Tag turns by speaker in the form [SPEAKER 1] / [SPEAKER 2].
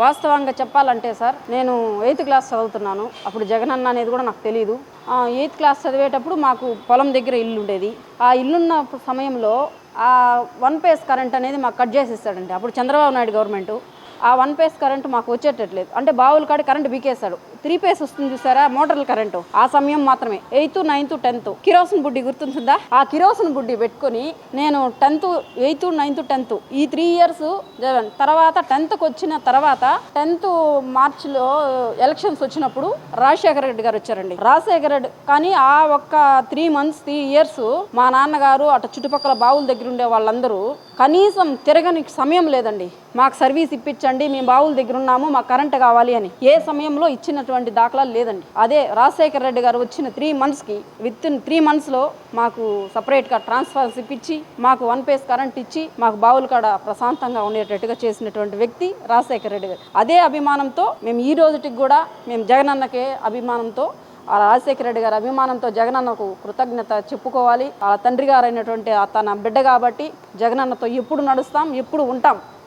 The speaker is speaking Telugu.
[SPEAKER 1] వాస్తవంగా చెప్పాలంటే సార్, నేను 8th క్లాస్ చదువుతున్నాను. అప్పుడు జగనన్న అనేది కూడా నాకు తెలియదు. 8th క్లాస్ చదివేటప్పుడు మాకు పొలం దగ్గర ఇల్లు ఉండేది. ఆ ఇల్లున్న సమయంలో ఆ 1 ఫేజ్ కరెంట్ అనేది మాకు కట్ చేసిస్తాడండి. అప్పుడు చంద్రబాబు నాయుడు గవర్నమెంటు. ఆ 1 ఫేజ్ కరెంట్ మాకు వచ్చేటట్లేదు. అంటే బావుల కాడ కరెంట్ బీకేస్తాడు. 3 ఫేజ్ వస్తుంది చూసారా మోటార్ల కరెంటు, ఆ సమయం మాత్రమే 8th, 9th, 10th కిరోసిన్ బుడ్డి గుర్తుంటుందా? ఆ కిరోసిన్ బుడ్డి పెట్టుకొని నేను 10th, 8th, 9th, 10th ఈ 3 ఇయర్స్ చదివాను. తర్వాత 10th వచ్చిన తర్వాత 10th మార్చిలో ఎలక్షన్స్ వచ్చినప్పుడు రాజశేఖర రెడ్డి గారు వచ్చారండి. రాజశేఖర రెడ్డి కానీ ఆ ఒక్క 3 months 3 years మా నాన్నగారు అటు చుట్టుపక్కల బావుల దగ్గర ఉండే వాళ్ళందరూ కనీసం తిరగని సమయం లేదండి. మాకు సర్వీస్ ఇప్పించండి, మేము బావుల దగ్గర ఉన్నాము, మాకు కరెంట్ కావాలి అని ఏ సమయంలో ఇచ్చినటువంటి దాఖలాలు లేదండి. అదే రాజశేఖర రెడ్డి గారు వచ్చిన 3 monthsకి విత్ ఇన్ 3 monthsలో మాకు సపరేట్గా ట్రాన్స్ఫర్స్ ఇప్పించి మాకు 1 ఫేజ్ కరెంట్ ఇచ్చి మాకు బావుల కాడ ప్రశాంతంగా ఉండేటట్టుగా చేసినటువంటి వ్యక్తి రాజశేఖర రెడ్డి గారు. అదే అభిమానంతో మేము ఈ రోజుటికి కూడా మేము జగనన్నకే అభిమానంతో, ఆ రాజశేఖర రెడ్డి గారి అభిమానంతో జగనన్నకు కృతజ్ఞత చెప్పుకోవాలి. ఆ తండ్రి గారు అయినటువంటి తన బిడ్డ కాబట్టి జగనన్నతో ఎప్పుడు నడుస్తాం, ఎప్పుడు ఉంటాం.